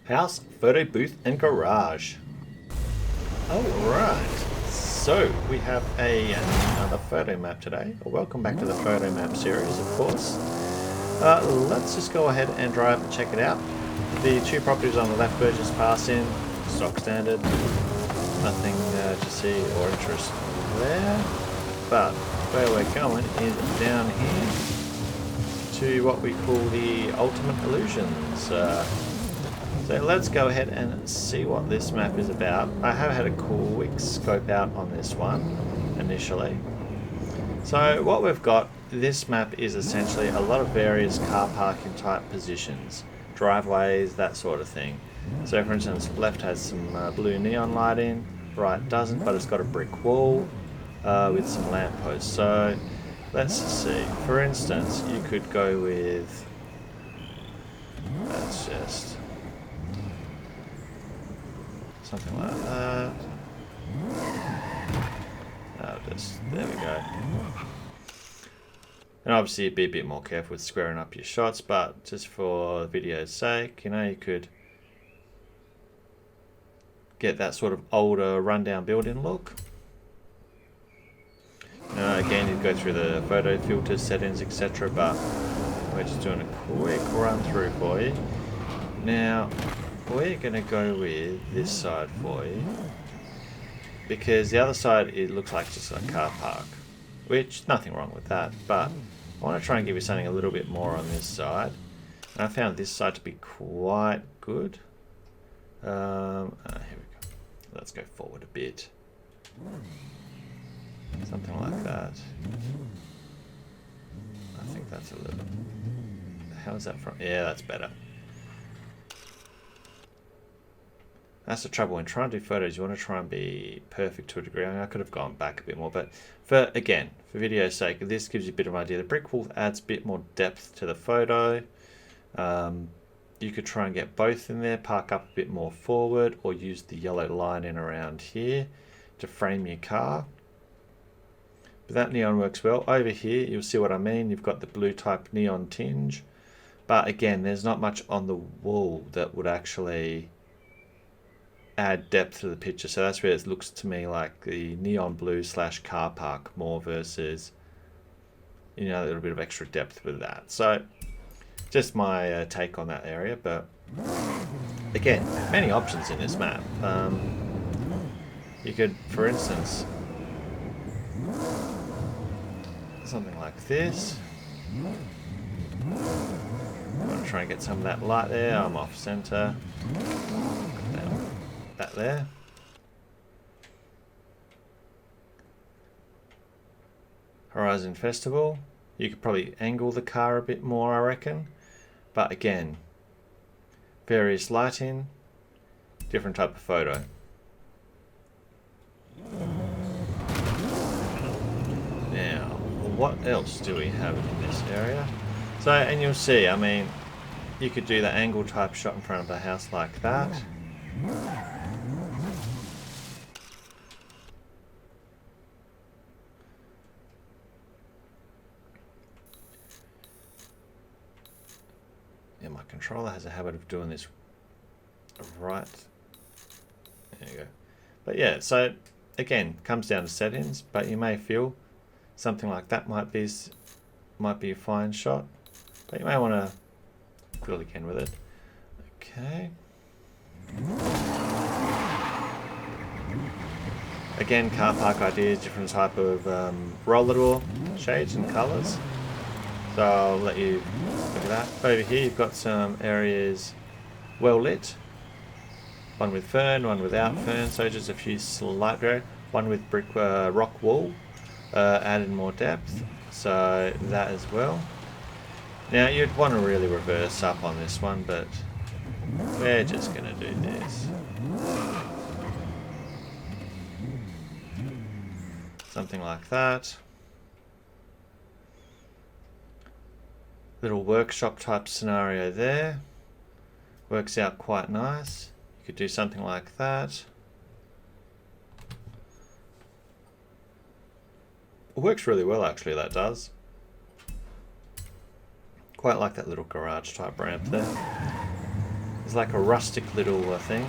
House, photo booth, and garage. Alright, so we have another photo map today. Welcome back to the photo map series, of course. Let's just go ahead and drive and check it out. The two properties on the left we're just passing, stock standard. Nothing to see or interest there. But where we're going is down here to what we call the Ultimate Illusions. So let's go ahead and see what this map is about. I have had a quick scope out on this one initially. So what we've got, this map is essentially a lot of various car parking type positions, driveways, that sort of thing. So for instance, left has some blue neon lighting, right doesn't, but it's got a brick wall with some lampposts. So let's see, for instance, you could go with, let's just, something like that. There we go. And obviously you'd be a bit more careful with squaring up your shots, but just for the video's sake, you know, you could get that sort of older rundown building look. Again, you'd go through the photo filters, settings, etc., but we're just doing a quick run through for you. Now, we're going to go with this side for you, because the other side, it looks like just a car park, which nothing wrong with that, but I want to try and give you something a little bit more on this side, and I found this side to be quite good. Here we go. Let's go forward a bit, something like that. I think that's a little, how is that from? Yeah, that's better. That's the trouble when trying to do photos. You want to try and be perfect to a degree. I mean, I could have gone back a bit more, but for video's sake, this gives you a bit of an idea. The brick wall adds a bit more depth to the photo. You could try and get both in there, park up a bit more forward, or use the yellow line in around here to frame your car. But that neon works well. Over here, you'll see what I mean. You've got the blue type neon tinge, but again, there's not much on the wall that would actually add depth to the picture, so that's where it looks to me like the neon blue / car park more versus, you know, a little bit of extra depth with that. So just my take on that area, but again, many options in this map. You could, for instance, something like this. I'm going to try and get some of that light there. I'm off center. That there. Horizon Festival. You could probably angle the car a bit more, I reckon. But again, various lighting, different type of photo. Now, what else do we have in this area? So, and you'll see, I mean, you could do the angle type shot in front of a house like that. Yeah, my controller has a habit of doing this right. There you go. But yeah, so again, comes down to settings, but you may feel something like that might be a fine shot, but you may want to fiddle again with it. Okay. Again, car park ideas, different type of roller door shades and colours. So I'll let you look at that. Over here you've got some areas well lit. One with fern, one without fern, so just a few slight variations. One with brick rock wall, added more depth, so that as well. Now you'd want to really reverse up on this one, but we're just going to do this. Something like that. Little workshop type scenario there. Works out quite nice. You could do something like that. It works really well actually, that does. Quite like that little garage type ramp there. There's It's like a rustic little thing.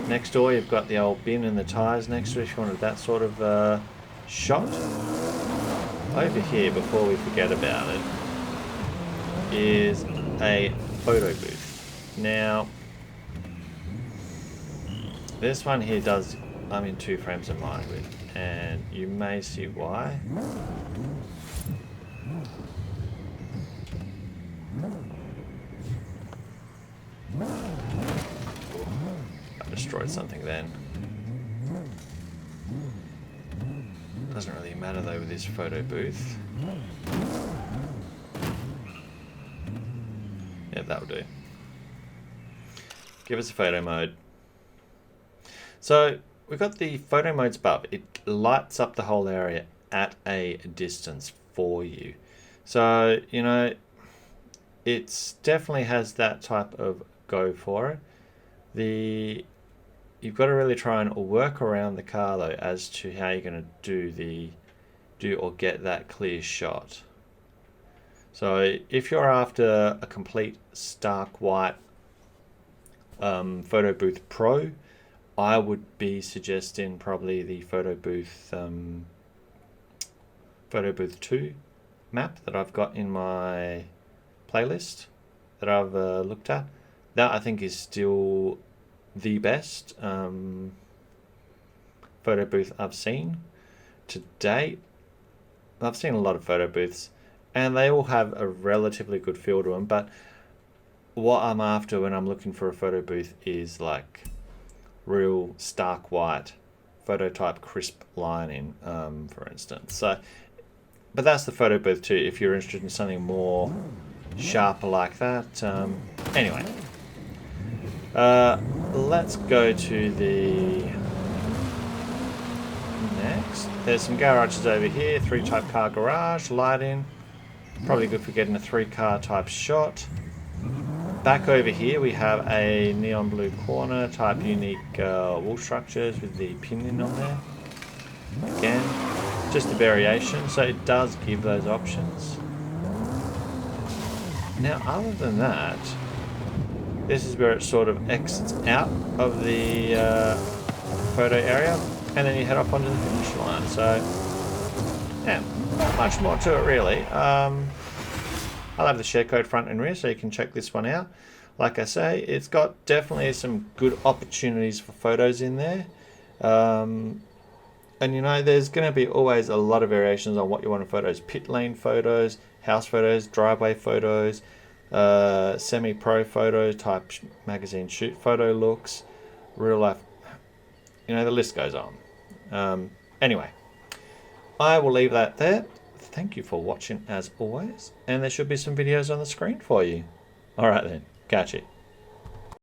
Next door you've got the old bin and the tyres next to it if you wanted that sort of shot. Over here, before we forget about it, is a photo booth. Now, this one here does, I'm in 2 frames of mind with, and you may see why. I destroyed something then. Doesn't really matter though with this photo booth. Yeah, that'll do. Give us a photo mode. So we've got the photo modes above. It lights up the whole area at a distance for you. So, you know, it definitely has that type of go for it. You've got to really try and work around the car though as to how you're going to do or get that clear shot. So if you're after a complete stark white Photo Booth Pro, I would be suggesting probably the Photobooth 2 map that I've got in my playlist that I've looked at. That I think is still the best photo booth I've seen to date. I've seen a lot of photo booths and they all have a relatively good feel to them, but what I'm after when I'm looking for a photo booth is like real stark white phototype crisp lining, for instance. So, but that's the photo booth too if you're interested in something more sharper like that. Anyway, let's go to the next. There's some garages over here, 3 type car garage, lighting, probably good for getting a 3 car type shot. Back over here we have a neon blue corner type unique wall structures with the pinion on there. Again, just a variation, so it does give those options. Now other than that, this is where it sort of exits out of the photo area and then you head up onto the finish line. So yeah, not much more to it really. I'll have the share code front and rear so you can check this one out. Like I say, it's got definitely some good opportunities for photos in there. And you know, there's going to be always a lot of variations on what you want in photos. Pit lane photos, house photos, driveway photos, semi-pro photo type magazine shoot photo looks, real life, you know, the list goes on. Anyway, I will leave that there. Thank you for watching as always, and there should be some videos on the screen for you. All right then, catch you.